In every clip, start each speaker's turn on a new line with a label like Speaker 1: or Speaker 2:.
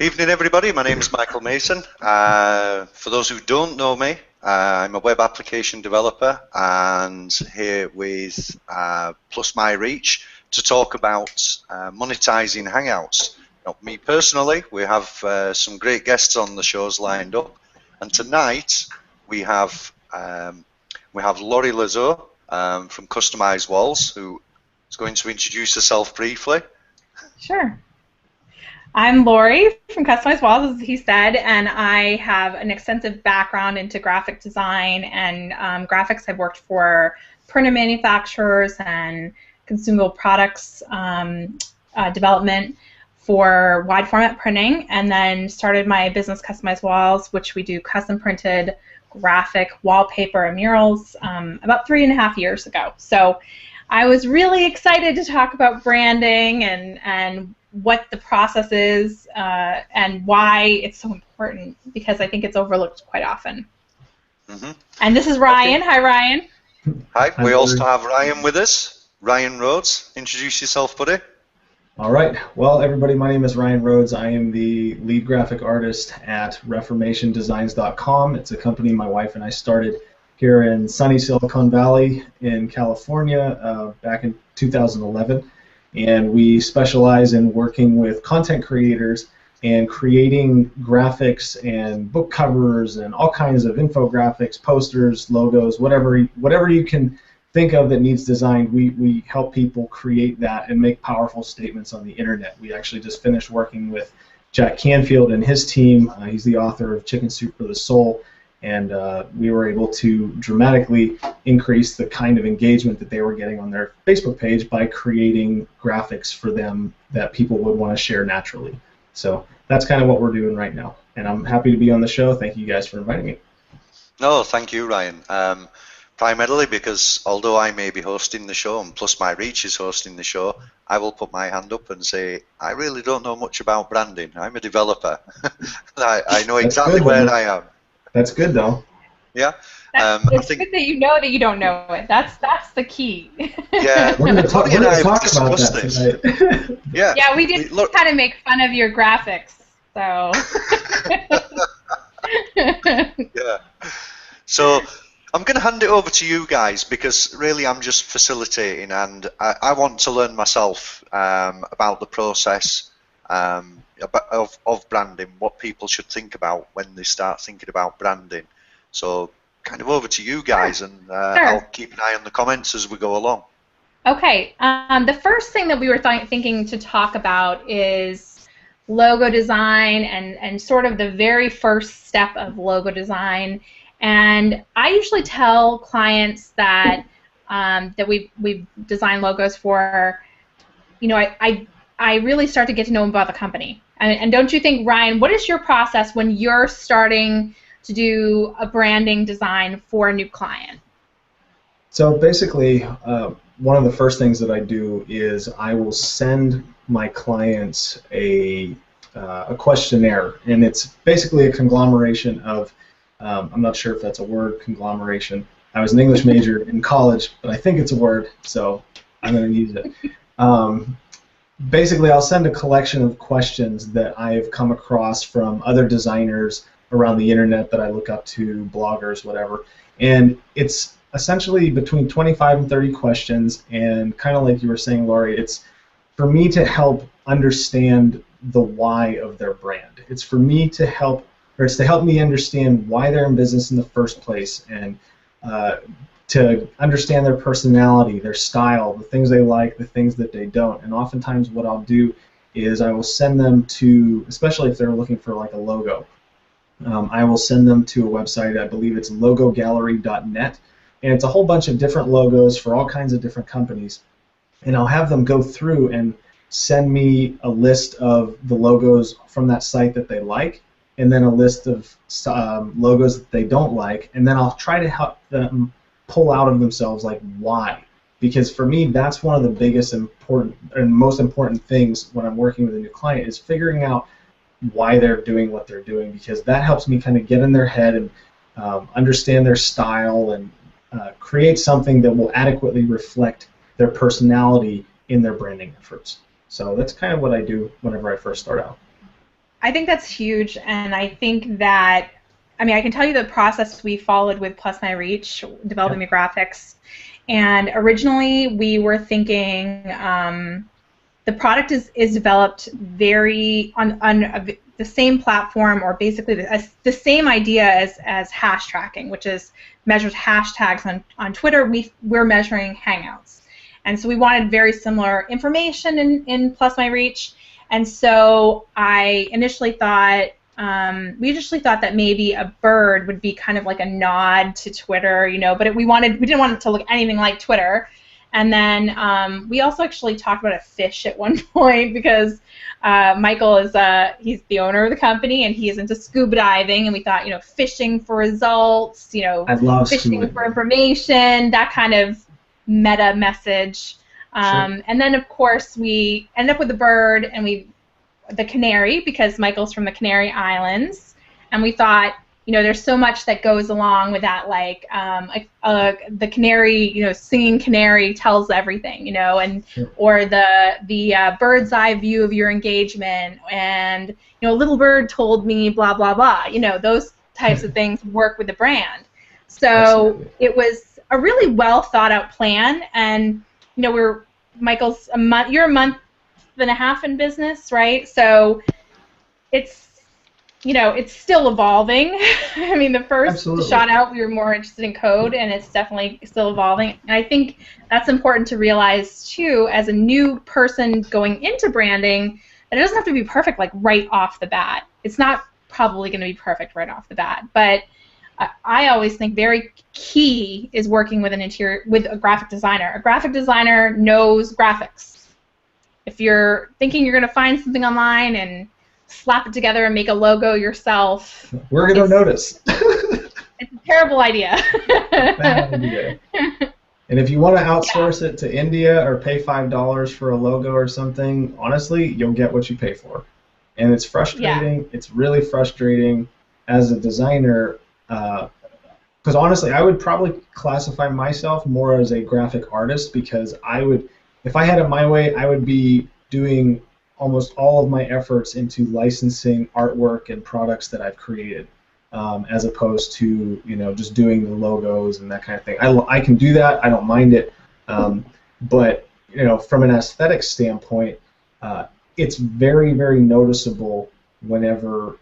Speaker 1: Evening, everybody. My name is Michael Mason. For those who don't know me, I'm a web application developer and here with Plus My Reach to talk about monetizing Hangouts. Now, me personally, we have some great guests on the shows lined up, and tonight we have Laurie Lazo from Customized Walls, who is going to introduce herself briefly.
Speaker 2: Sure. I'm Laurie from Customized Walls, as he said, and I have an extensive background into graphic design and graphics. I've worked for printer manufacturers and consumable products development for wide format printing, and then started my business Customized Walls, which we do custom printed graphic wallpaper and murals about 3.5 years ago. So I was really excited to talk about branding and what the process is and why it's so important, because I think it's overlooked quite often.
Speaker 1: Mm-hmm.
Speaker 2: And this is Ryan. Hi, Ryan.
Speaker 1: Hi. We also have Ryan with us. Ryan Rhoades. Introduce yourself, buddy.
Speaker 3: All right. Well, everybody, my name is Ryan Rhoades. I am the lead graphic artist at ReformationDesigns.com. It's a company my wife and I started here in sunny Silicon Valley in California back in 2011. And we specialize in working with content creators and creating graphics and book covers and all kinds of infographics, posters, logos, whatever you can think of that needs design. We help people create that and make powerful statements on the internet. We actually just finished working with Jack Canfield and his team. He's the author of Chicken Soup for the Soul. And we were able to dramatically increase the kind of engagement that they were getting on their Facebook page by creating graphics for them that people would want to share naturally. So that's kind of what we're doing right now. And I'm happy to be on the show. Thank you guys for inviting me.
Speaker 1: No, thank you, Ryan. Primarily because although I may be hosting the show and Plus My Reach is hosting the show, I will put my hand up and say, I really don't know much about branding. I'm a developer. I know exactly where I am.
Speaker 3: That's good, though.
Speaker 1: Yeah.
Speaker 2: It's good that you know that you don't know it. That's the key.
Speaker 1: Yeah.
Speaker 3: We're going to talk about that tonight.
Speaker 1: Yeah.
Speaker 2: Yeah, we did kind of make fun of your graphics, so.
Speaker 1: Yeah. So I'm going to hand it over to you guys because really I'm just facilitating, and I want to learn myself about the process of branding, what people should think about when they start thinking about branding. So kind of over to you guys, and I'll keep an eye on the comments as we go along.
Speaker 2: Okay, the first thing that we were thinking to talk about is logo design and sort of the very first step of logo design. And I usually tell clients that that we design logos for, you know, I really start to get to know them about the company. And don't you think, Ryan, what is your process when you're starting to do a branding design for a new client?
Speaker 3: So basically, one of the first things that I do is I will send my clients a questionnaire, and it's basically a conglomeration of, I'm not sure if that's a word, conglomeration. I was an English major in college, but I think it's a word, so I'm going to use it. Basically, I'll send a collection of questions that I've come across from other designers around the internet that I look up to, bloggers, whatever. And it's essentially between 25 and 30 questions, and kind of like you were saying, Laurie, it's for me to help understand the why of their brand. It's for me to help, or it's to help me understand why they're in business in the first place, and to understand their personality, their style, the things they like, the things that they don't. And oftentimes what I'll do is I will send them to, especially if they're looking for like a logo, I will send them to a website, I believe it's logogallery.net, and it's a whole bunch of different logos for all kinds of different companies. And I'll have them go through and send me a list of the logos from that site that they like, and then a list of logos that they don't like, and then I'll try to help them pull out of themselves like why. Because for me, that's one of the biggest important and most important things when I'm working with a new client, is figuring out why they're doing what they're doing, because that helps me kind of get in their head and understand their style and create something that will adequately reflect their personality in their branding efforts. So that's kind of what I do whenever I first start out.
Speaker 2: I think that's huge, and I think that, I mean, I can tell you the process we followed with Plus My Reach, developing the graphics. And originally, we were thinking the product is developed very on the same platform, or basically the same idea as hash tracking, which is measures hashtags on Twitter. We're measuring Hangouts, and so we wanted very similar information in Plus My Reach. And so I initially thought, we initially thought that maybe a bird would be kind of like a nod to Twitter, you know, but we didn't want it to look anything like Twitter. And then we also actually talked about a fish at one point, because Michael is he's the owner of the company, and he is into scuba diving, and we thought, you know, fishing for results, you know, fishing for information, that kind of meta message. And then, of course, we ended up with the bird and the canary, because Michael's from the Canary Islands, and we thought, you know, there's so much that goes along with that, like the canary, you know, singing canary tells everything, you know, and or the bird's eye view of your engagement, and, you know, little bird told me blah blah blah, you know, those types of things work with the brand. So it was a really well thought out plan, and you know, Michael's you're a month and a half in business, right? So it's, you know, it's still evolving. I mean, the first shot out, we were more interested in code, and it's definitely still evolving. And I think that's important to realize too, as a new person going into branding, that it doesn't have to be perfect like right off the bat. It's not probably going to be perfect right off the bat, but I always think very key is working with a graphic designer. A graphic designer knows graphics. If you're thinking you're going to find something online and slap it together and make a logo yourself,
Speaker 3: we're going to notice.
Speaker 2: It's a terrible idea.
Speaker 3: Bad idea. And if you want to outsource it to India or pay $5 for a logo or something, honestly, you'll get what you pay for. And it's frustrating. It's really frustrating as a designer. Because honestly, I would probably classify myself more as a graphic artist, because if I had it my way, I would be doing almost all of my efforts into licensing artwork and products that I've created, as opposed to, you know, just doing the logos and that kind of thing. I can do that. I don't mind it. But, you know, from an aesthetic standpoint, it's very, very noticeable whenever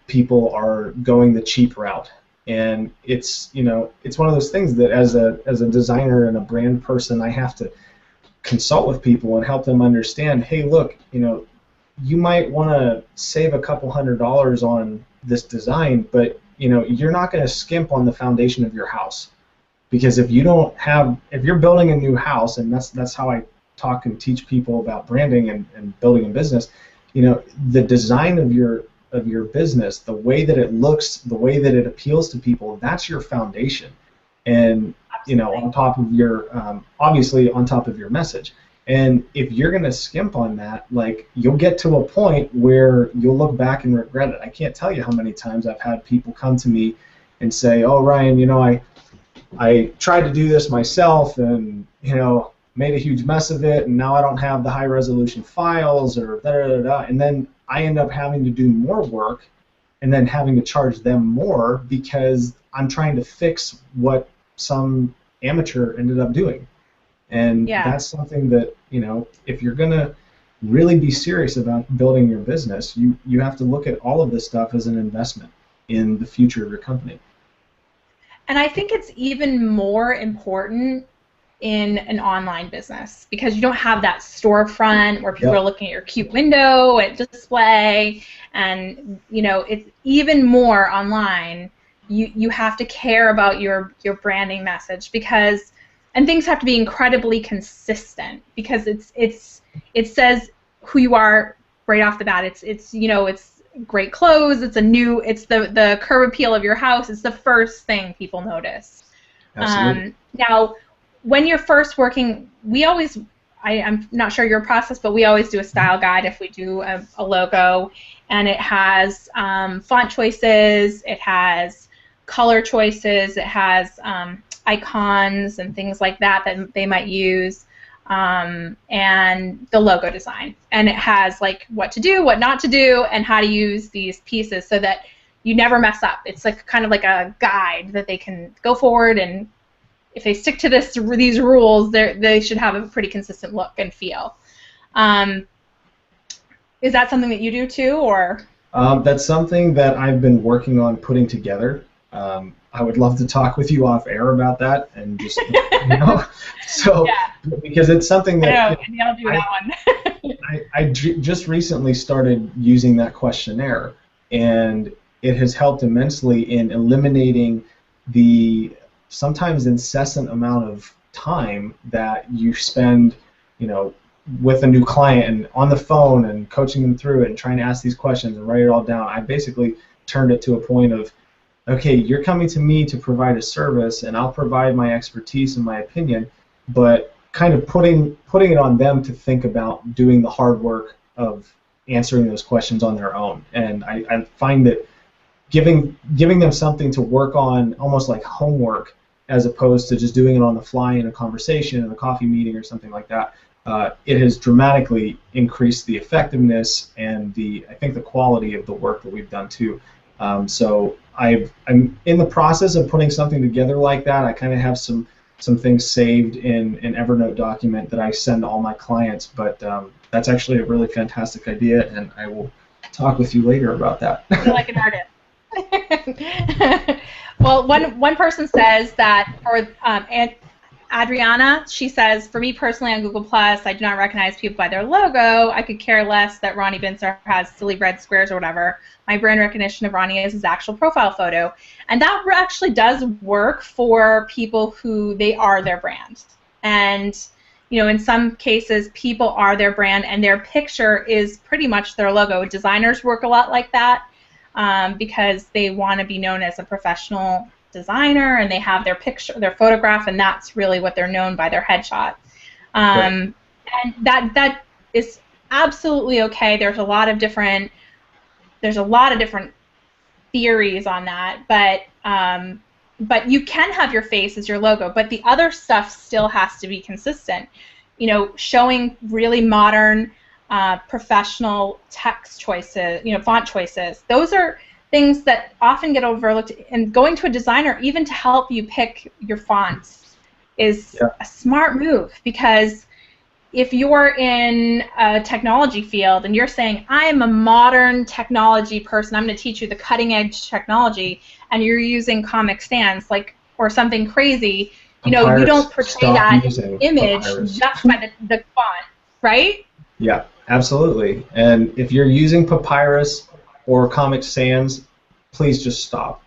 Speaker 3: people are going the cheap route. And it's, you know, it's one of those things that as a designer and a brand person, I have to consult with people and help them understand, hey, look, you know, you might want to save a couple $100s on this design, but, you know, you're not going to skimp on the foundation of your house. Because if you're building a new house, and that's how I talk and teach people about branding and building a business, you know, the design of your business, the way that it looks, the way that it appeals to people, that's your foundation. And, you know, on top of your, obviously on top of your message. And if you're going to skimp on that, like, you'll get to a point where you'll look back and regret it. I can't tell you how many times I've had people come to me and say, oh, Ryan, you know, I tried to do this myself and, you know, made a huge mess of it, and now I don't have the high resolution files, or da-da-da-da, and then I end up having to do more work and then having to charge them more because I'm trying to fix what some amateur ended up doing. And that's something that, you know, if you're going to really be serious about building your business, you have to look at all of this stuff as an investment in the future of your company.
Speaker 2: And I think it's even more important in an online business, because you don't have that storefront where people are looking at your cute window and display, and, you know, it's even more online. You have to care about your branding message, because, and things have to be incredibly consistent, because it says who you are right off the bat. It's you know, it's great clothes, it's the curb appeal of your house. It's the first thing people notice.
Speaker 3: Absolutely.
Speaker 2: Now, when you're first working, I'm not sure your process, but we always do a style guide if we do a logo, and it has font choices, it has color choices, it has icons and things like that they might use. and the logo design. And it has like what to do, what not to do, and how to use these pieces so that you never mess up. It's like kind of like a guide that they can go forward, and if they stick to these rules, they should have a pretty consistent look and feel. Is that something that you do too, or?
Speaker 3: That's something that I've been working on putting together. I would love to talk with you off air about that, and just so yeah. Because it's something that
Speaker 2: I'll do that one.
Speaker 3: I just recently started using that questionnaire, and it has helped immensely in eliminating the sometimes incessant amount of time that you spend, with a new client and on the phone and coaching them through it and trying to ask these questions and write it all down. I basically turned it to a point of, okay, you're coming to me to provide a service, and I'll provide my expertise and my opinion, but kind of putting it on them to think about doing the hard work of answering those questions on their own. And I find that giving them something to work on, almost like homework, as opposed to just doing it on the fly in a conversation, in a coffee meeting or something like that, it has dramatically increased the effectiveness and I think the quality of the work that we've done too. So I'm in the process of putting something together like that. I kind of have some things saved in an Evernote document that I send all my clients, but that's actually a really fantastic idea, and I will talk with you later about that.
Speaker 2: You're like an artist. Well, one person says that for Adriana, she says, for me personally on Google+, I do not recognize people by their logo. I could care less that Ronnie Bincer has silly red squares or whatever. My brand recognition of Ronnie is his actual profile photo. And that actually does work for people who they are their brand. And, in some cases, people are their brand and their picture is pretty much their logo. Designers work a lot like that because they want to be known as a professional designer, and they have their picture, their photograph, and that's really what they're known by, their headshot. And that is absolutely okay. There's a lot of different theories on that, but you can have your face as your logo, but the other stuff still has to be consistent. Showing really modern, professional text choices, font choices. Those are things that often get overlooked, and going to a designer even to help you pick your fonts is a smart move, because if you're in a technology field and you're saying, I'm a modern technology person, I'm going to teach you the cutting edge technology, and you're using Comic Sans or something crazy, you don't portray that image just by the font, right?
Speaker 3: Yeah, absolutely. And if you're using Papyrus or Comic Sans, please just stop.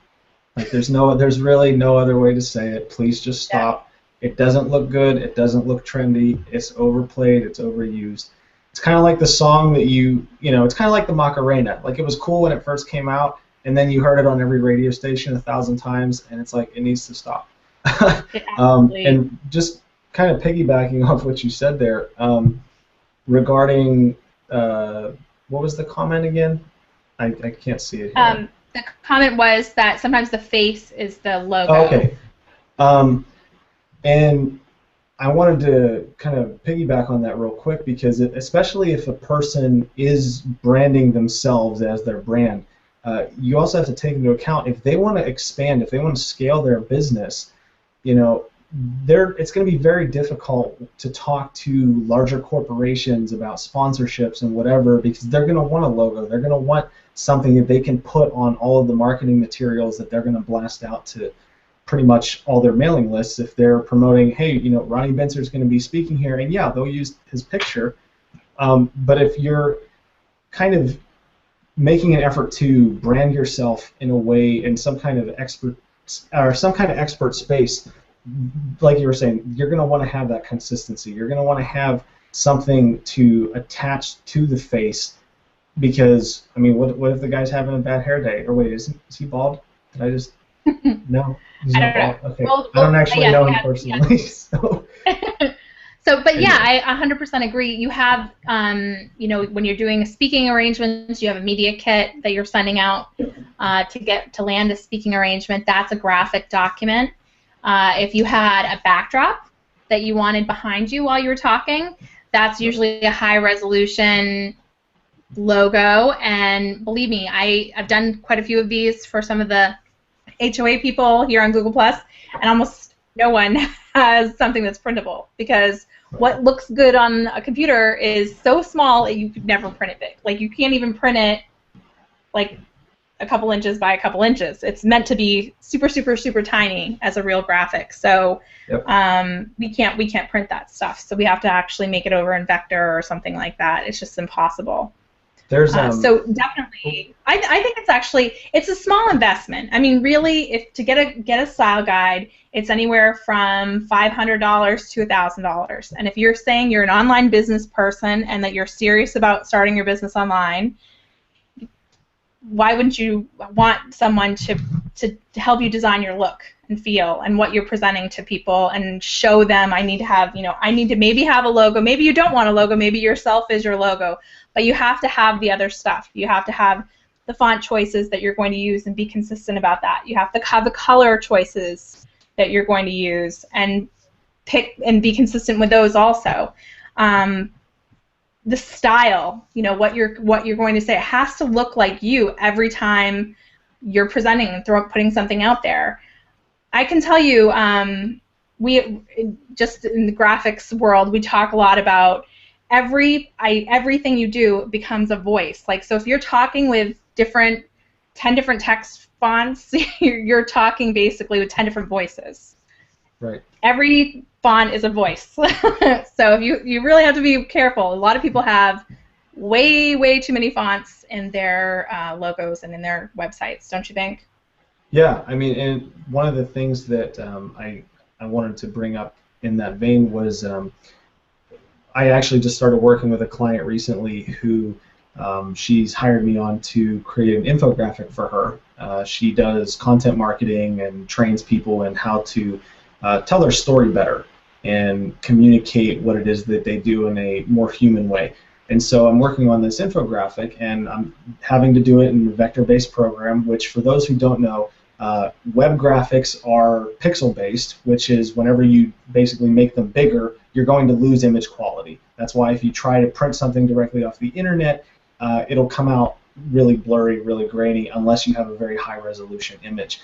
Speaker 3: There's really no other way to say it. Please just stop. Yeah. It doesn't look good. It doesn't look trendy. It's overplayed. It's overused. It's kind of like the song that it's kind of like the Macarena. Like, it was cool when it first came out, and then you heard it on every radio station 1,000 times, and it's like, it needs to stop. And just kind of piggybacking off what you said there, regarding, what was the comment again? I can't see it here.
Speaker 2: The comment was that sometimes the face is the logo.
Speaker 3: Okay. And I wanted to kind of piggyback on that real quick, because especially if a person is branding themselves as their brand, you also have to take into account if they want to expand, if they want to scale their business, it's going to be very difficult to talk to larger corporations about sponsorships and whatever, because they're going to want a logo. They're going to want something that they can put on all of the marketing materials that they're going to blast out to pretty much all their mailing lists. If they're promoting, hey, Ronnie Bincer is going to be speaking here, and yeah, they'll use his picture. But if you're kind of making an effort to brand yourself in a way, in some kind of expert space, like you were saying, you're going to want to have that consistency. You're going to want to have something to attach to the face, because, what if the guy's having a bad hair day? Or wait, is he bald? Did I just... No, he's not bald. Okay. I don't actually know him personally. So.
Speaker 2: But yeah, I 100% agree. You have, when you're doing speaking arrangements, you have a media kit that you're sending out to land a speaking arrangement. That's a graphic document. If you had a backdrop that you wanted behind you while you were talking, that's usually a high resolution logo. And believe me, I've done quite a few of these for some of the HOA people here on Google+, and almost no one has something that's printable, because what looks good on a computer is so small that you could never print it big. Like, you can't even print it like a couple inches by a couple inches. It's meant to be super, super, super tiny as a real graphic. So
Speaker 3: Yep.
Speaker 2: we can't print that stuff. So we have to actually make it over in vector or something like that. It's just impossible.
Speaker 3: There's
Speaker 2: so definitely, I think it's a small investment. I mean, really, if to get a style guide, it's anywhere from $500 to $1,000. And if you're saying you're an online business person and that you're serious about starting your business online, why wouldn't you want someone to help you design your look and feel and what you're presenting to people, and show them, I need to maybe have a logo. Maybe you don't want a logo. Maybe yourself is your logo. But you have to have the other stuff. You have to have the font choices that you're going to use and be consistent about that. You have to have the color choices that you're going to use and pick and be consistent with those also. The style, what you're going to say, it has to look like you every time you're presenting and putting something out there. I can tell you, we just in the graphics world, we talk a lot about everything you do becomes a voice. Like, so if you're talking with 10 different text fonts, you're talking basically with 10 different voices.
Speaker 3: Right.
Speaker 2: Every font is a voice. So you really have to be careful. A lot of people have way too many fonts in their logos and in their websites, don't you think?
Speaker 3: Yeah, I mean, and one of the things that I wanted to bring up in that vein was I actually just started working with a client recently who she's hired me on to create an infographic for her. She does content marketing and trains people in how to tell their story better and communicate what it is that they do in a more human way. And so I'm working on this infographic, and I'm having to do it in a vector-based program, which, for those who don't know, web graphics are pixel-based, which is whenever you basically make them bigger, you're going to lose image quality. That's why if you try to print something directly off the internet, it'll come out really blurry, really grainy, unless you have a very high-resolution image.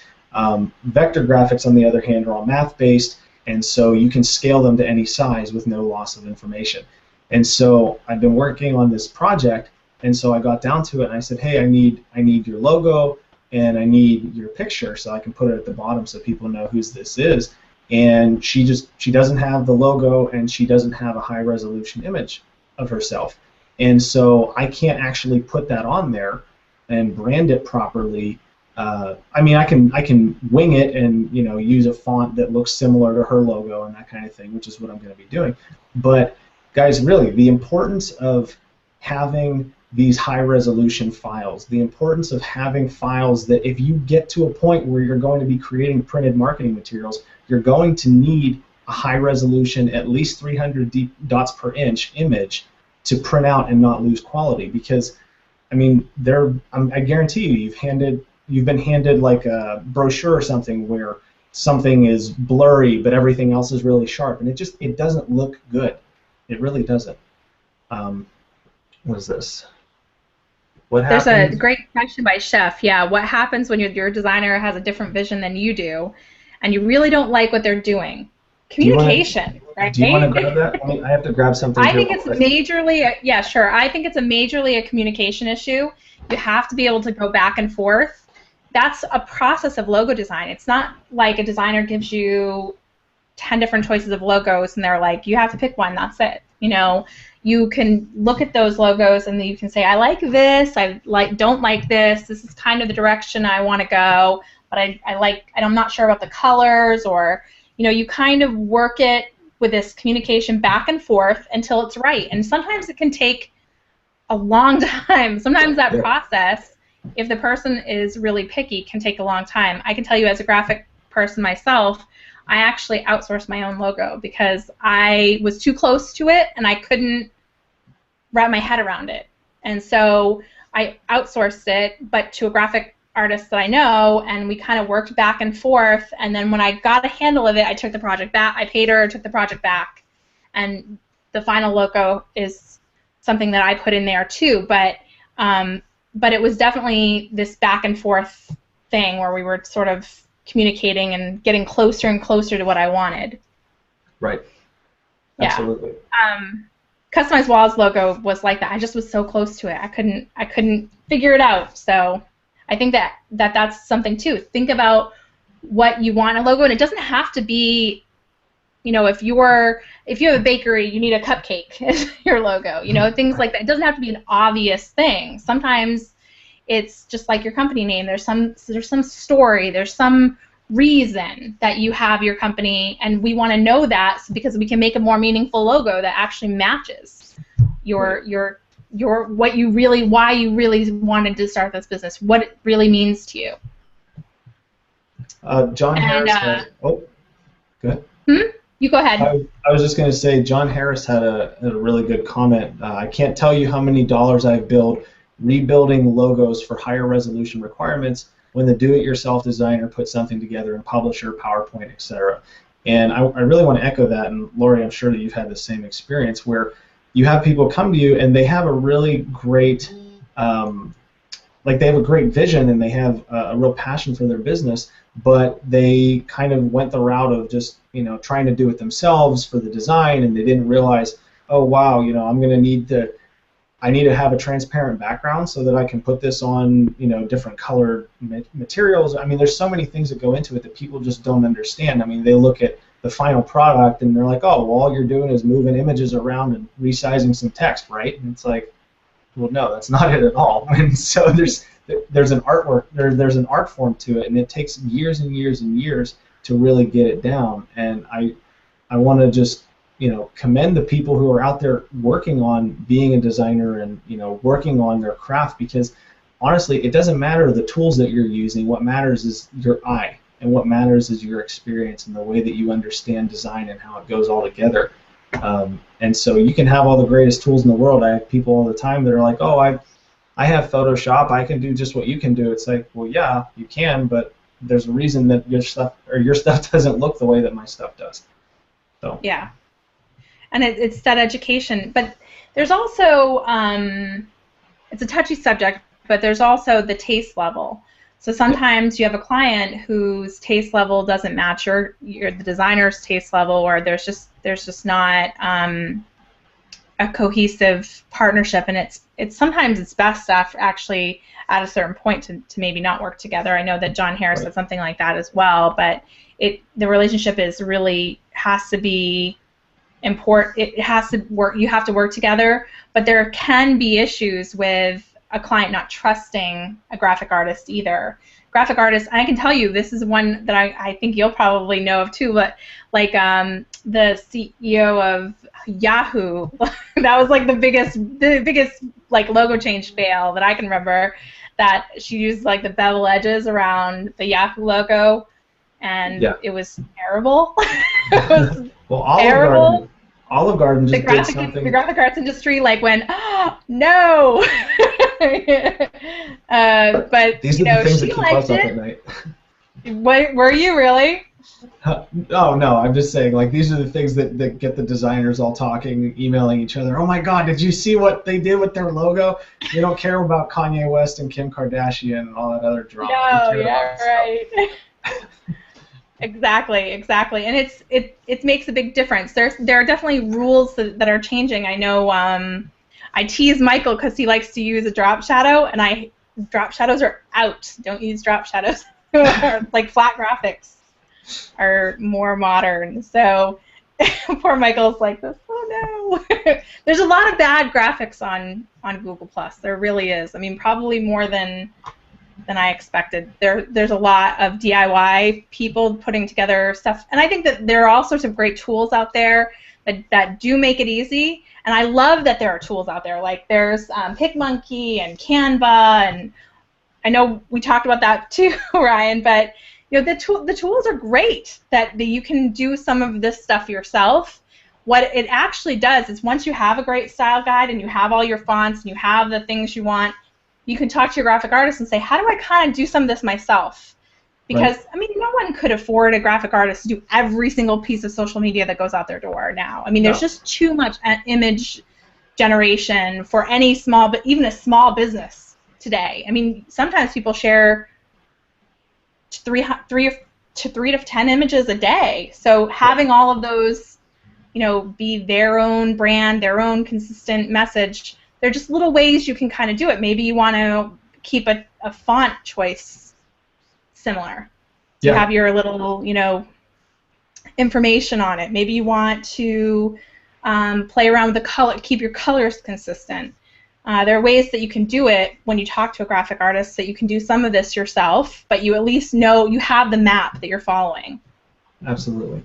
Speaker 3: Vector graphics, on the other hand, are all math-based, and so you can scale them to any size with no loss of information. And so I've been working on this project, and so I got down to it, and I said, hey, I need your logo, and I need your picture so I can put it at the bottom so people know whose this is. And she doesn't have the logo, and she doesn't have a high-resolution image of herself. And so I can't actually put that on there and brand it properly. I mean, I can wing it and use a font that looks similar to her logo and that kind of thing, which is what I'm going to be doing. But guys, really, the importance of having these high-resolution files, the importance of having files that if you get to a point where you're going to be creating printed marketing materials, you're going to need a high-resolution, at least 300 dots per inch image to print out and not lose quality. Because, I mean, I guarantee you've been handed like a brochure or something where something is blurry but everything else is really sharp, and it doesn't look good. It really doesn't. What is this? What happens?
Speaker 2: There's a great question by Chef. Yeah, what happens when your designer has a different vision than you do, and you really don't like what they're doing? Communication, right?
Speaker 3: Do you want to grab that? I mean, I have to grab something.
Speaker 2: I think it's majorly, yeah, sure. I think it's majorly a communication issue. You have to be able to go back and forth. That's a process of logo design. It's not like a designer gives you 10 different choices of logos and they're like, you have to pick one, that's it. You can look at those logos and you can say, I like this, don't like this, this is kind of the direction I want to go, but I'm not sure about the colors, or you kind of work it with this communication back and forth until it's right. And sometimes it can take a long time. Sometimes that process, if the person is really picky, can take a long time. I can tell you, as a graphic person myself, I actually outsourced my own logo because I was too close to it and I couldn't wrap my head around it. And so I outsourced it, but to a graphic artists that I know, and we kind of worked back and forth, and then when I got a handle of it, I took the project back. I paid her, took the project back, and the final logo is something that I put in there too. But it was definitely this back and forth thing where we were sort of communicating and getting closer and closer to what I wanted.
Speaker 3: Right.
Speaker 2: Yeah.
Speaker 3: Absolutely.
Speaker 2: Customized Walls logo was like that. I just was so close to it. I couldn't figure it out. So I think that's something too. Think about what you want in a logo, and it doesn't have to be, you know, if you have a bakery, you need a cupcake as your logo. You know, things like that. It doesn't have to be an obvious thing. Sometimes it's just like your company name. There's some story. There's some reason that you have your company, and we want to know that because we can make a more meaningful logo that actually matches your why you really wanted to start this business, what it really means to you.
Speaker 3: John Harris. Oh, go ahead.
Speaker 2: You go ahead.
Speaker 3: I was just going to say, John Harris had a really good comment. I can't tell you how many dollars I've billed rebuilding logos for higher resolution requirements when the do-it-yourself designer puts something together in Publisher, PowerPoint, etc. And I really want to echo that. And Lori, I'm sure that you've had the same experience where you have people come to you and they have a really great, they have a great vision and they have a real passion for their business, but they kind of went the route of just, you know, trying to do it themselves for the design, and they didn't realize, oh wow, you know, I need to have a transparent background so that I can put this on, you know, different colored materials. I mean, there's so many things that go into it that people just don't understand. I mean, they look at the final product and they're like, oh, well, all you're doing is moving images around and resizing some text, right? And it's like, well, no, that's not it at all. And so there's an artwork, there's an art form to it, and it takes years and years and years to really get it down. And I want to just, you know, commend the people who are out there working on being a designer and, you know, working on their craft, because honestly, it doesn't matter the tools that you're using. What matters is your eye, and what matters is your experience and the way that you understand design and how it goes all together. And so you can have all the greatest tools in the world. I have people all the time that are like, oh, I have Photoshop, I can do just what you can do. It's like, well, yeah, you can, but there's a reason that your stuff doesn't look the way that my stuff does. So
Speaker 2: yeah. And it's that education, but there's also, it's a touchy subject, but there's also the taste level. So sometimes you have a client whose taste level doesn't match the designer's taste level, or there's just not a cohesive partnership, and it's sometimes it's best actually at a certain point to maybe not work together. I know that John Harris said something like that as well, but the relationship has to be important. It has to work. You have to work together, but there can be issues with a client not trusting a graphic artist either. Graphic artists, I can tell you, this is one that I think you'll probably know of too, but like the CEO of Yahoo, that was like the biggest like logo change fail that I can remember, that she used like the bevel edges around the Yahoo logo, and it was terrible. It was
Speaker 3: well,
Speaker 2: terrible.
Speaker 3: Olive Garden just did something.
Speaker 2: The graphic arts industry like went, oh, no. But
Speaker 3: these are the things that keep us up at night.
Speaker 2: Were you really?
Speaker 3: Oh no, I'm just saying, like, these are the things that get the designers all talking, emailing each other. Oh my God, did you see what they did with their logo? They don't care about Kanye West and Kim Kardashian and all that other drama.
Speaker 2: No, yeah, right. Exactly, and it makes a big difference. There are definitely rules that are changing. I know I tease Michael because he likes to use a drop shadow, and drop shadows are out. Don't use drop shadows. Like flat graphics are more modern. So poor Michael's like this. Oh no. There's a lot of bad graphics on Google+. There really is. I mean, probably more than I expected. There's a lot of DIY people putting together stuff, and I think that there are all sorts of great tools out there that do make it easy, and I love that there are tools out there. Like there's PicMonkey and Canva, and I know we talked about that too, Ryan, but you know, the tools are great that you can do some of this stuff yourself. What it actually does is once you have a great style guide and you have all your fonts and you have the things you want, you can talk to your graphic artist and say, how do I kind of do some of this myself? Because, right. I mean, no one could afford a graphic artist to do every single piece of social media that goes out their door now. I mean, there's just too much image generation for any small, but even a small business today. I mean, sometimes people share 3 to 10 images a day. So having all of those, you know, be their own brand, their own consistent message, they're just little ways you can kind of do it. Maybe you want to keep a font choice similar. You have your little, you know, information on it. Maybe you want to play around with the color, keep your colors consistent. There are ways that you can do it when you talk to a graphic artist, that you can do some of this yourself, but you at least know you have the map that you're following.
Speaker 3: Absolutely.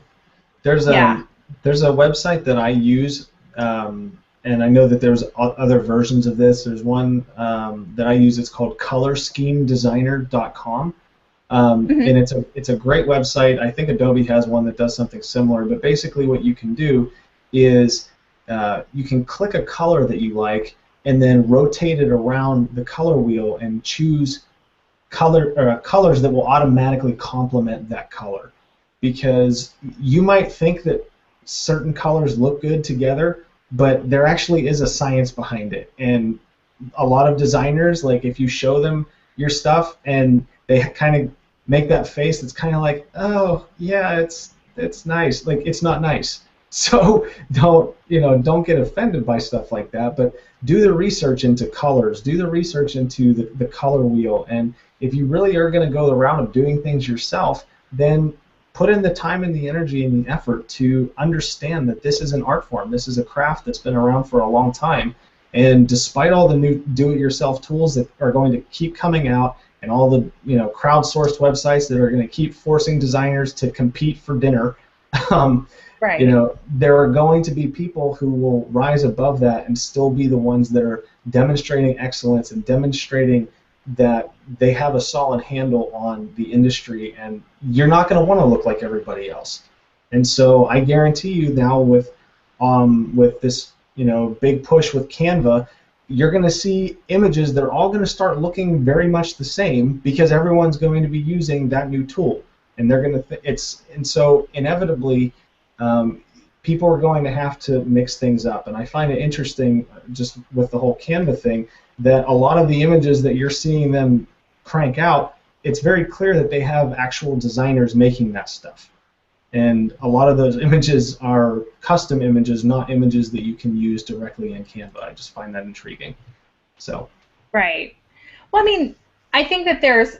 Speaker 3: There's a website that I use, and I know that there's other versions of this. There's one that I use. It's called colorschemedesigner.com. And it's a great website. I think Adobe has one that does something similar. But basically, what you can do is you can click a color that you like, and then rotate it around the color wheel and choose colors that will automatically complement that color. Because you might think that certain colors look good together, but there actually is a science behind it. And a lot of designers, like if you show them your stuff and they kind of make that face that's kind of like, oh yeah, it's nice. Like, it's not nice. So don't get offended by stuff like that, but do the research into colors, do the research into the color wheel, and if you really are going to go the route of doing things yourself, then put in the time and the energy and the effort to understand that this is an art form, this is a craft that's been around for a long time, and despite all the new do-it-yourself tools that are going to keep coming out, and all the crowdsourced websites that are going to keep forcing designers to compete for dinner,
Speaker 2: right.
Speaker 3: There are going to be people who will rise above that and still be the ones that are demonstrating excellence and demonstrating that they have a solid handle on the industry, and you're not going to want to look like everybody else. And so I guarantee you now with this big push with Canva, you're going to see images that are all going to start looking very much the same because everyone's going to be using that new tool, and they're going to and so inevitably people are going to have to mix things up. And I find it interesting, just with the whole Canva thing, that a lot of the images that you're seeing them crank out, it's very clear that they have actual designers making that stuff. And a lot of those images are custom images, not images that you can use directly in Canva. I just find that intriguing. So. Right.
Speaker 2: Well, I mean, I think that there's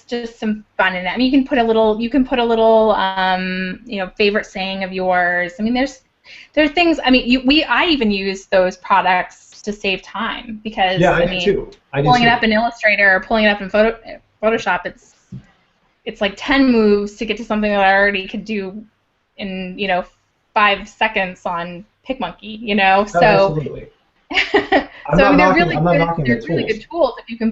Speaker 2: just some fun in that. I mean, you can put a little favorite saying of yours. I mean, there are things. I mean, I even use those products to save time because
Speaker 3: I do too.
Speaker 2: Pulling it up in Illustrator or pulling it up in Photoshop, it's like 10 moves to get to something that I already could do in 5 seconds on PicMonkey. So.
Speaker 3: Absolutely.
Speaker 2: So I mean, they're really good tools if you can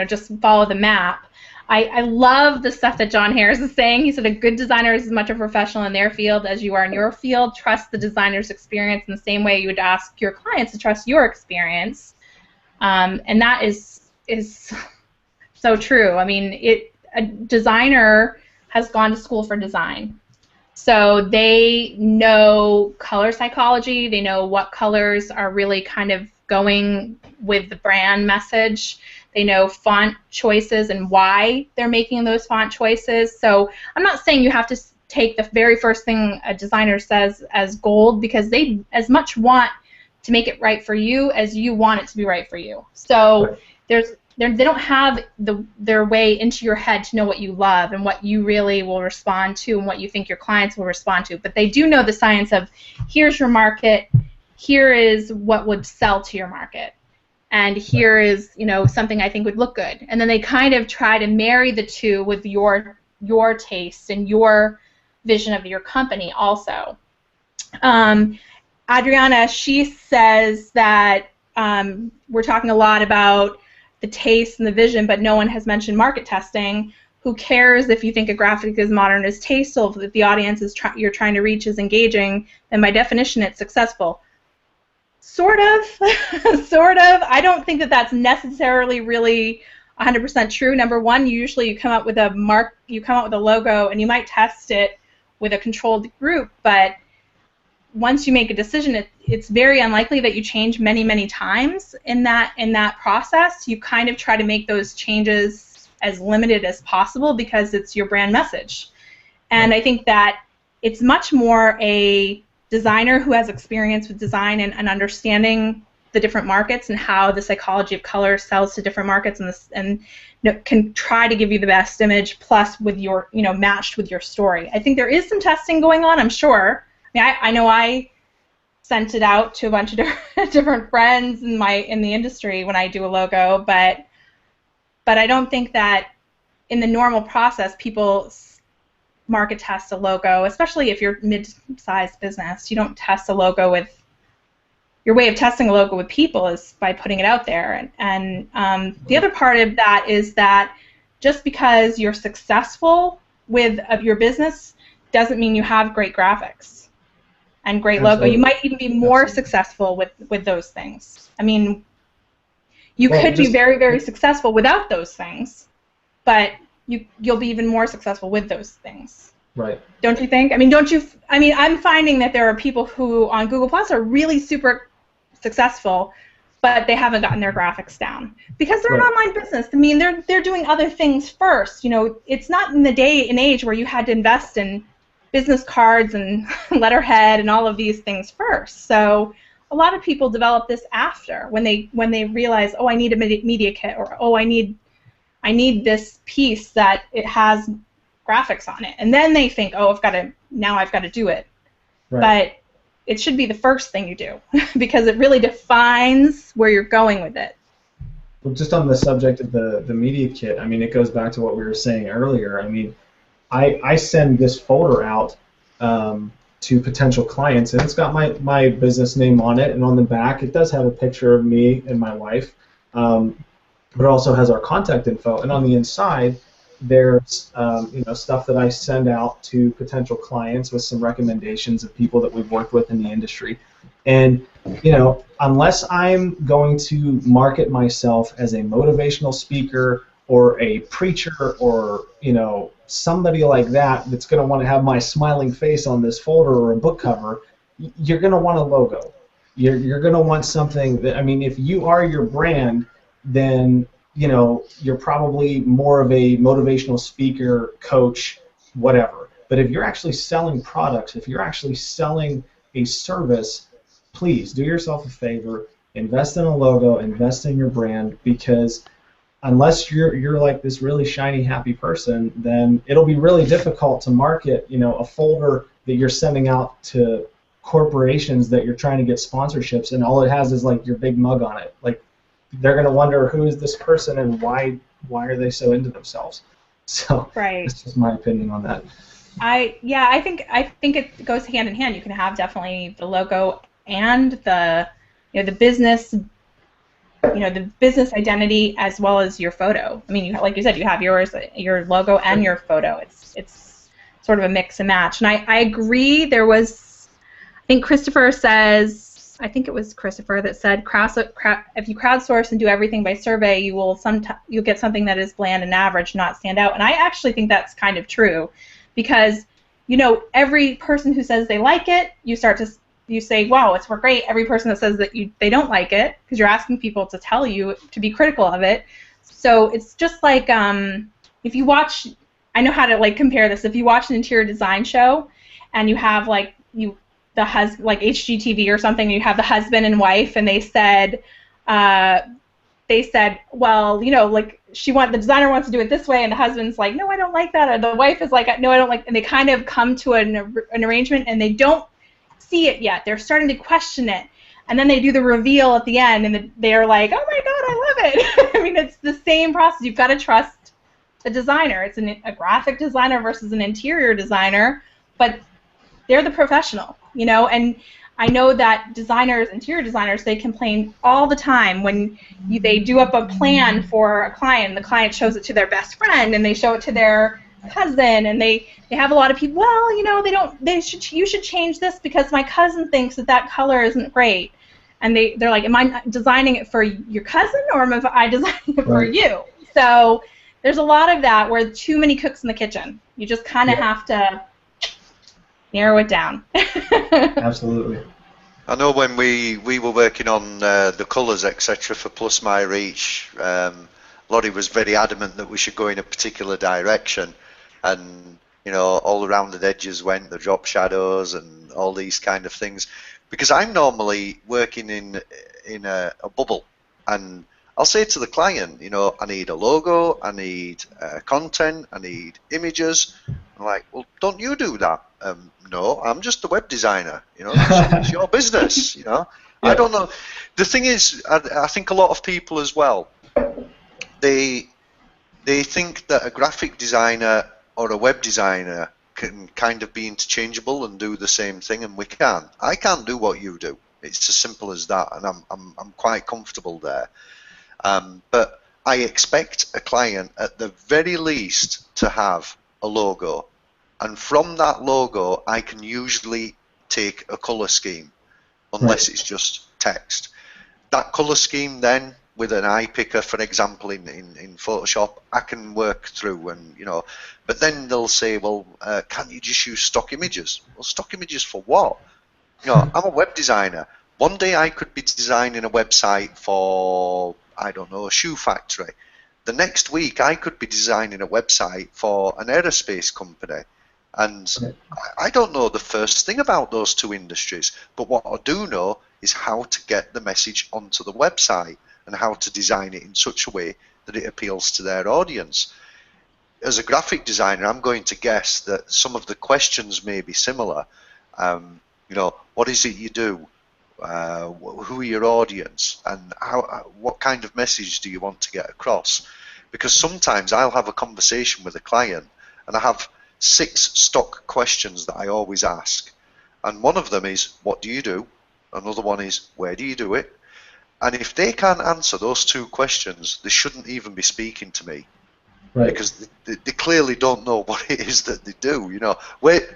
Speaker 2: just follow the map. I love the stuff that John Harris is saying. He said a good designer is as much a professional in their field as you are in your field. Trust the designer's experience in the same way you would ask your clients to trust your experience. And that is so true. I mean, a designer has gone to school for design. So they know color psychology. They know what colors are really kind of going with the brand message. They know font choices and why they're making those font choices. So I'm not saying you have to take the very first thing a designer says as gold, because they as much want to make it right for you as you want it to be right for you. So they don't have their way into your head to know what you love and what you really will respond to and what you think your clients will respond to. But they do know the science of, here's your market, here is what would sell to your market, and here is something I think would look good. And then they kind of try to marry the two with your taste and your vision of your company also. Adriana, she says that we're talking a lot about the taste and the vision, but no one has mentioned market testing. Who cares if you think a graphic is modern is tasteful? If the audience you're trying to reach is engaging, then by definition it's successful. Sort of, sort of. I don't think that that's necessarily really 100% true. Number one, you come up with a logo, and you might test it with a controlled group, but once you make a decision, it's very unlikely that you change many, many times in that process. You kind of try to make those changes as limited as possible because it's your brand message. And I think that it's much more a designer who has experience with design and understanding the different markets and how the psychology of color sells to different markets, and can try to give you the best image, plus with your, matched with your story. I think there is some testing going on, I'm sure. I know I sent it out to a bunch of different friends in the industry when I do a logo, but I don't think that in the normal process people market test a logo, especially if you're mid-sized business. You don't test a logo with. Your way of testing a logo with people is by putting it out there, and the other part of that is that just because you're successful with your business doesn't mean you have great graphics and great logo. You might even be more successful with those things. I mean, you could be very, very successful without those things, but you'll be even more successful with those things.
Speaker 3: Right.
Speaker 2: Don't you think? I mean, I'm finding that there are people who on Google Plus are really super successful, but they haven't gotten their graphics down because they're an online business. I mean, they're doing other things first. It's not in the day and age where you had to invest in business cards and letterhead and all of these things first. So a lot of people develop this after when they realize, oh, I need a media kit, or oh, I need this piece that it has graphics on it, and then they think, oh, I've got to do it. Right. But it should be the first thing you do because it really defines where you're going with it.
Speaker 3: Well, just on the subject of the media kit, I mean, it goes back to what we were saying earlier. I mean, I send this folder out to potential clients, and it's got my business name on it, and on the back it does have a picture of me and my wife, but it also has our contact info, and on the inside there's stuff that I send out to potential clients with some recommendations of people that we've worked with in the industry. And unless I'm going to market myself as a motivational speaker or a preacher or somebody like that's going to want to have my smiling face on this folder or a book cover, you're going to want a logo. You're going to want something that, I mean, if you are your brand, then you're probably more of a motivational speaker, coach, whatever. But if you're actually selling products, if you're actually selling a service, please do yourself a favor, invest in a logo, invest in your brand, because unless you're like this really shiny, happy person, then it'll be really difficult to market, a folder that you're sending out to corporations that you're trying to get sponsorships, and all it has is like your big mug on it. Like, they're going to wonder, who is this person and why are they so into themselves? So that's just my opinion on that.
Speaker 2: I think it goes hand in hand. You can have definitely the logo and the the business the business identity as well as your photo. I mean, like you said, you have your logo and your photo. It's sort of a mix and match. And I agree. There was, I think Christopher says, I think it was Christopher that said, if you crowdsource and do everything by survey, you'll get something that is bland and average, not stand out. And I actually think that's kind of true, because every person who says they like it, you say, wow, it's great. Every person that says that they don't like it, because you're asking people to tell you to be critical of it. So it's just like if you watch, I know how to compare this. If you watch an interior design show and you have like HGTV or something, you have the husband and wife, and they said, well, the designer wants to do it this way, and the husband's like, no, I don't like that, or the wife is like, no, I don't like, and they kind of come to an arrangement, and they don't see it yet. They're starting to question it, and then they do the reveal at the end, and they're like, oh my God, I love it. I mean, it's the same process. You've got to trust the designer. It's a graphic designer versus an interior designer, but they're the professional, and I know that interior designers, they complain all the time when they do up a plan for a client, and the client shows it to their best friend, and they show it to their cousin, and they have a lot of people, well, you should change this because my cousin thinks that color isn't great. and they're like, am I designing it for your cousin or am I designing it for
Speaker 3: Right.
Speaker 2: you? So there's a lot of that where too many cooks in the kitchen. You just kind of have to narrow it down.
Speaker 3: Absolutely.
Speaker 1: I know when we were working on the colours, etc., for Plus My Reach, Lottie was very adamant that we should go in a particular direction, and you know, all around the edges went the drop shadows and all these kind of things, because I'm normally working in a bubble, and I'll say to the client, you know, I need a logo, I need content, I need images. I'm like, well, don't you do that? No, I'm just a web designer. You know, it's your business. You know,
Speaker 3: Yeah.
Speaker 1: I don't know. The thing is, I think a lot of people as well, they think that a graphic designer or a web designer can kind of be interchangeable and do the same thing, and we can't. I can't do what you do. It's as simple as that, and I'm quite comfortable there. But I expect a client at the very least to have a logo, and from that logo I can usually take a color scheme, unless it's just text. That color scheme then, with an eye picker, for example, in Photoshop, I can work through, and you know, but then they'll say, well, can't you just use stock images? Well, stock images for what? You know, I'm a web designer. One day I could be designing a website for, I don't know, a shoe factory. The next week I could be designing a website for an aerospace company. And I don't know the first thing about those two industries, but what I do know is how to get the message onto the website and how to design it in such a way that it appeals to their audience. As a graphic designer, I'm going to guess that some of the questions may be similar. You know, what is it you do? Who are your audience? And what kind of message do you want to get across? Because sometimes I'll have a conversation with a client and I have 6 stock questions that I always ask. And one of them is, what do you do? Another one is, where do you do it? And if they can't answer those 2 questions, they shouldn't even be speaking to me.
Speaker 3: Right.
Speaker 1: Because they clearly don't know what it is that they do. You know,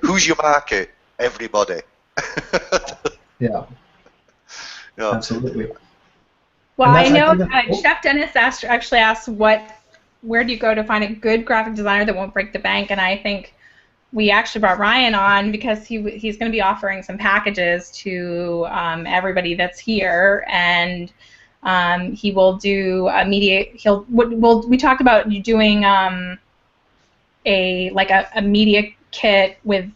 Speaker 1: who's your market? Everybody.
Speaker 3: Yeah.
Speaker 1: Yeah.
Speaker 3: Absolutely.
Speaker 2: Well, I know
Speaker 3: think
Speaker 2: Chef Dennis actually asked where do you go to find a good graphic designer that won't break the bank, and I think we actually brought Ryan on because he's going to be offering some packages to everybody that's here, and he will do a media. We talked about you doing a media kit with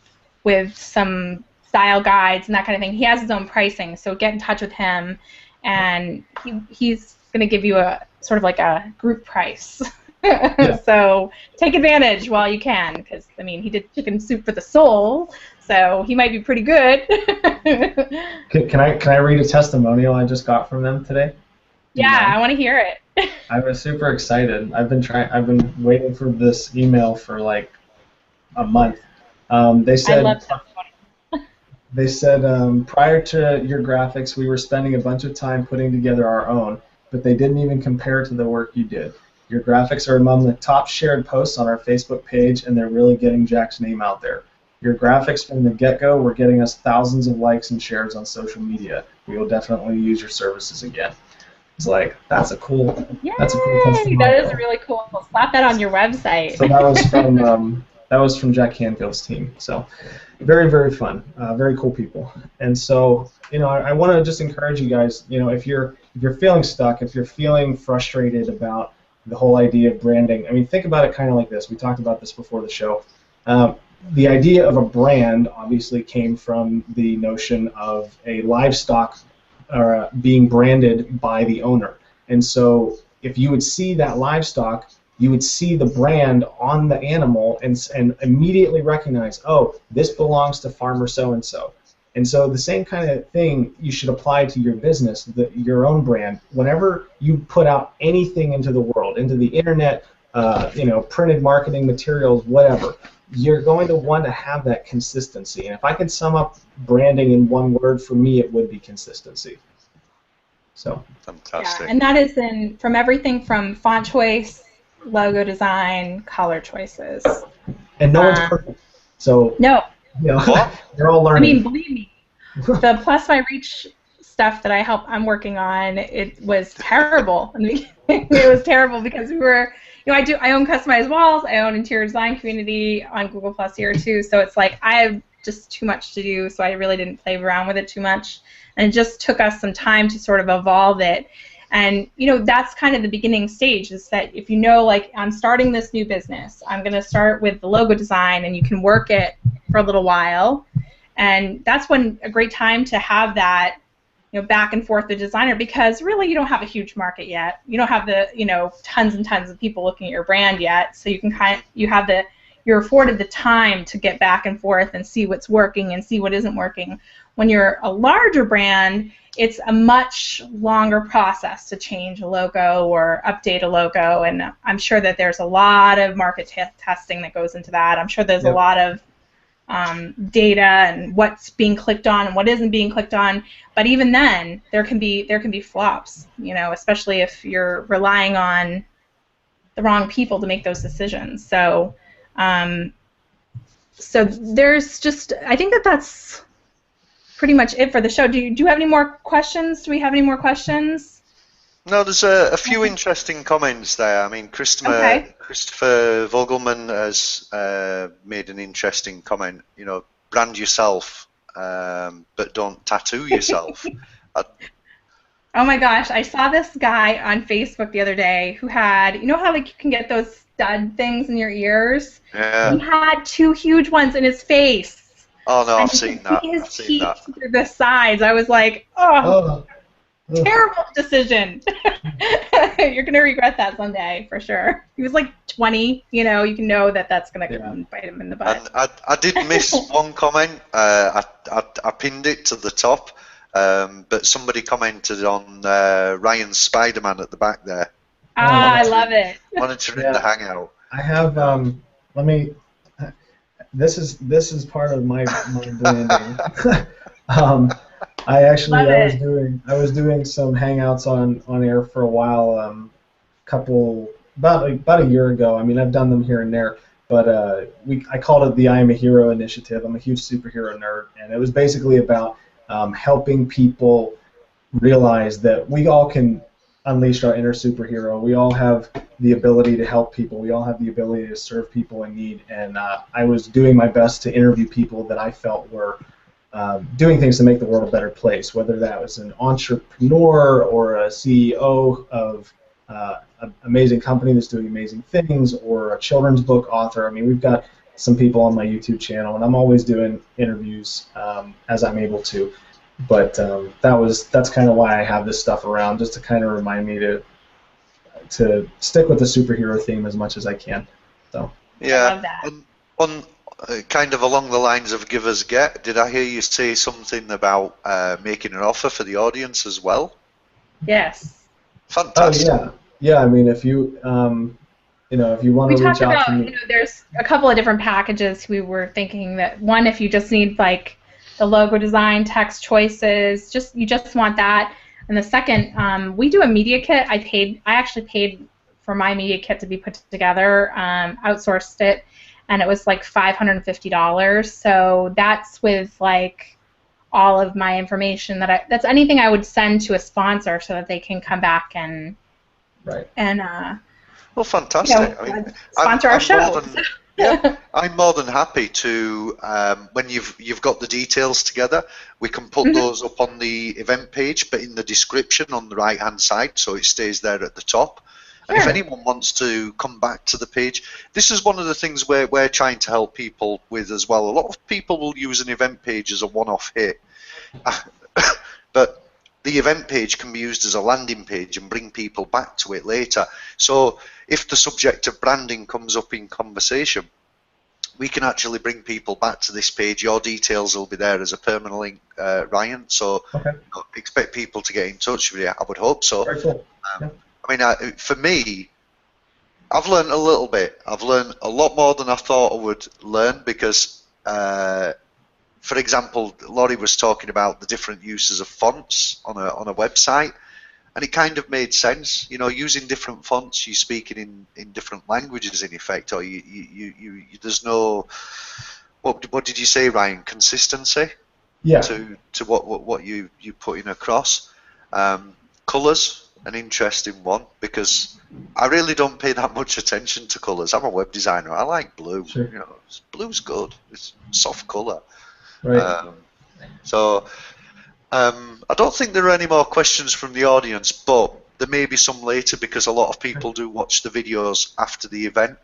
Speaker 2: some style guides and that kind of thing. He has his own pricing, so get in touch with him, and he's going to give you a sort of like a group price. So take advantage while you can, because I mean he did Chicken Soup for the Soul, so he might be pretty good.
Speaker 3: Can I read a testimonial I just got from them today?
Speaker 2: Yeah, I want to hear it.
Speaker 3: I was super excited. I've been waiting for this email for like a month. They said.
Speaker 2: I love testimonials.
Speaker 3: They said prior to your graphics, we were spending a bunch of time putting together our own, but they didn't even compare to the work you did. Your graphics are among the top shared posts on our Facebook page, and they're really getting Jack's name out there. Your graphics from the get-go were getting us thousands of likes and shares on social media. We will definitely use your services again. It's like, that's a cool testimonial.
Speaker 2: That is really cool. Slap that on your website.
Speaker 3: So that was from Jack Canfield's team. So very, very fun. Very cool people. And so, you know, I want to just encourage you guys, you know, if you're feeling stuck, if you're feeling frustrated about the whole idea of branding, I mean, think about it kind of like this. We talked about this before the show. The idea of a brand obviously came from the notion of a livestock being branded by the owner. And so if you would see that livestock, you would see the brand on the animal and immediately recognize, oh, this belongs to farmer so-and-so. And so the same kind of thing you should apply to your business, your own brand. Whenever you put out anything into the world, into the internet, you know, printed marketing materials, whatever, you're going to want to have that consistency. And if I could sum up branding in one word, for me, it would be consistency. So
Speaker 1: fantastic.
Speaker 2: Yeah, and that is from everything from font choice, logo design, color choices.
Speaker 3: And no one's perfect. So
Speaker 2: no.
Speaker 3: You know, they're all learning.
Speaker 2: I mean, believe me, the Plus My Reach stuff that I'm working on, it was terrible. It was terrible because we were, I own customized walls, I own interior design community on Google Plus here too, so it's like I have just too much to do, so I really didn't play around with it too much, and it just took us some time to sort of evolve it. And that's kind of the beginning stage, is that if like, I'm starting this new business, I'm going to start with the logo design, and you can work it for a little while, and that's when a great time to have that back and forth the designer, because really you don't have a huge market yet. You don't have the tons and tons of people looking at your brand yet, so you can you're afforded the time to get back and forth and see what's working and see what isn't working. When you're a larger brand, it's a much longer process to change a logo or update a logo, and I'm sure that there's a lot of market testing that goes into that. I'm sure there's a lot of data and what's being clicked on and what isn't being clicked on. But even then, there can be flops, especially if you're relying on the wrong people to make those decisions. So, so there's just, I think that's pretty much it for the show. Do you have any more questions? Do we have any more questions?
Speaker 1: No, there's a few interesting comments there. I mean, Christopher Vogelman has made an interesting comment. Brand yourself, but don't tattoo yourself.
Speaker 2: Oh my gosh, I saw this guy on Facebook the other day who had, how like you can get those stud things in your ears?
Speaker 1: Yeah.
Speaker 2: He had 2 huge ones in his face.
Speaker 1: Oh no, I've seen that.
Speaker 2: His teeth through the sides. I was like, terrible decision. You're gonna regret that someday for sure. He was like 20. You can know that's gonna come and bite him in the butt.
Speaker 1: And I did miss one comment. I pinned it to the top, but somebody commented on Ryan's Spider-Man at the back there.
Speaker 2: I love it.
Speaker 1: Monitoring the Hangout.
Speaker 3: I have. Let me. This is part of my branding. I was doing some Hangouts on air for a while, about a year ago. I mean, I've done them here and there, but I called it the I Am a Hero initiative. I'm a huge superhero nerd, and it was basically about helping people realize that we all can unleash our inner superhero. We all have the ability to help people. We all have the ability to serve people in need, and I was doing my best to interview people that I felt were doing things to make the world a better place, whether that was an entrepreneur or a CEO of an amazing company that's doing amazing things, or a children's book author. I mean, we've got some people on my YouTube channel, and I'm always doing interviews as I'm able to. But that's kind of why I have this stuff around, just to kind of remind me to stick with the superhero theme as much as I can. So
Speaker 1: yeah, on kind of along the lines of give as get, did I hear you say something about making an offer for the audience as well?
Speaker 2: Yes.
Speaker 1: Fantastic.
Speaker 3: Oh yeah. I mean, if you if you want to reach out to me,
Speaker 2: there's a couple of different packages. We were thinking that one, if you just need like the logo design, text choices, you just want that. And the second, we do a media kit. I actually paid for my media kit to be put together, outsourced it, and it was like $550. So that's with like all of my information that's anything I would send to a sponsor so that they can come back and
Speaker 1: well, fantastic. I mean,
Speaker 2: sponsor our show.
Speaker 1: Yeah, I'm more than happy to, when you've got the details together, we can put those up on the event page, but in the description on the right-hand side, so it stays there at the top. And if anyone wants to come back to the page, this is one of the things we're trying to help people with as well. A lot of people will use an event page as a one-off hit, but the event page can be used as a landing page and bring people back to it later. So if the subject of branding comes up in conversation, we can actually bring people back to this page. Your details will be there as a permanent link, Ryan. So expect people to get in touch with you. I would hope so.
Speaker 3: Very cool.
Speaker 1: I mean, for me, I've learned a little bit. I've learned a lot more than I thought I would learn because, for example, Laurie was talking about the different uses of fonts on a website, and it kind of made sense. Using different fonts, you're speaking in different languages in effect, or you there's no, what did you say, Ryan? Consistency?
Speaker 3: Yeah.
Speaker 1: to what you're putting across. Colours, an interesting one, because I really don't pay that much attention to colours. I'm a web designer. I like blue.
Speaker 3: Sure.
Speaker 1: You know, blue's good. It's a soft colour.
Speaker 3: Right.
Speaker 1: I don't think there are any more questions from the audience, but there may be some later because a lot of people do watch the videos after the event.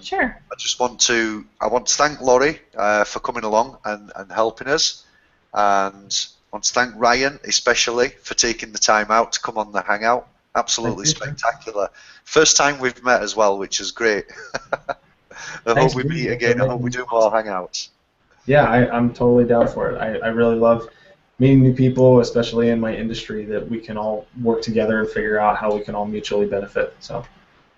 Speaker 2: Sure.
Speaker 1: I want to thank Laurie for coming along and helping us, and I want to thank Ryan especially for taking the time out to come on the Hangout. Absolutely spectacular. First time we've met as well, which is great. I hope we meet again. I hope we do more Hangouts.
Speaker 3: Yeah, I'm totally down for it. I really love meeting new people, especially in my industry, that we can all work together and figure out how we can all mutually benefit. So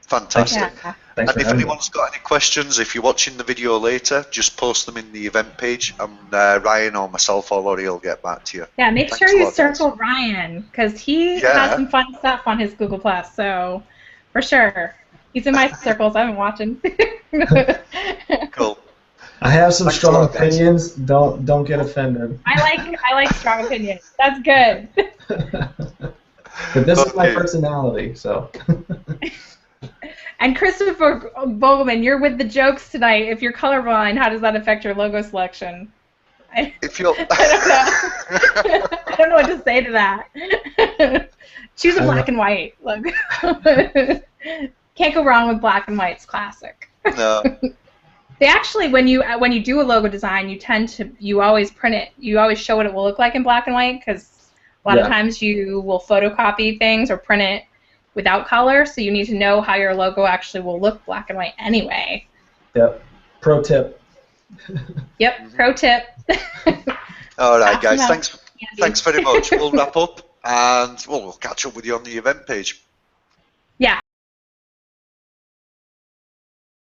Speaker 1: fantastic.
Speaker 2: Yeah.
Speaker 3: Thanks
Speaker 1: and if anyone's got any questions, if you're watching the video later, just post them in the event page, and Ryan or myself or Laurie will get back to you.
Speaker 2: Yeah, make sure you circle Ryan, because he has some fun stuff on his Google+, so for sure. He's in my circles. I've been watching.
Speaker 1: Cool.
Speaker 3: I have some strong opinions. Don't get offended.
Speaker 2: I like strong opinions. That's good.
Speaker 3: But this is my personality, so.
Speaker 2: And Christopher Vogelman, you're with the jokes tonight. If you're colorblind, how does that affect your logo selection? I don't know. I don't know what to say to that. Choose a black and white logo. Can't go wrong with black and white. It's classic.
Speaker 1: No.
Speaker 2: They actually, when you do a logo design, you always print it. You always show what it will look like in black and white, because a lot of times you will photocopy things or print it without color, so you need to know how your logo actually will look black and white anyway.
Speaker 3: Yep. Pro tip.
Speaker 2: Yep. Pro tip.
Speaker 1: All right, guys. Thanks very much. We'll wrap up, and we'll catch up with you on the event page.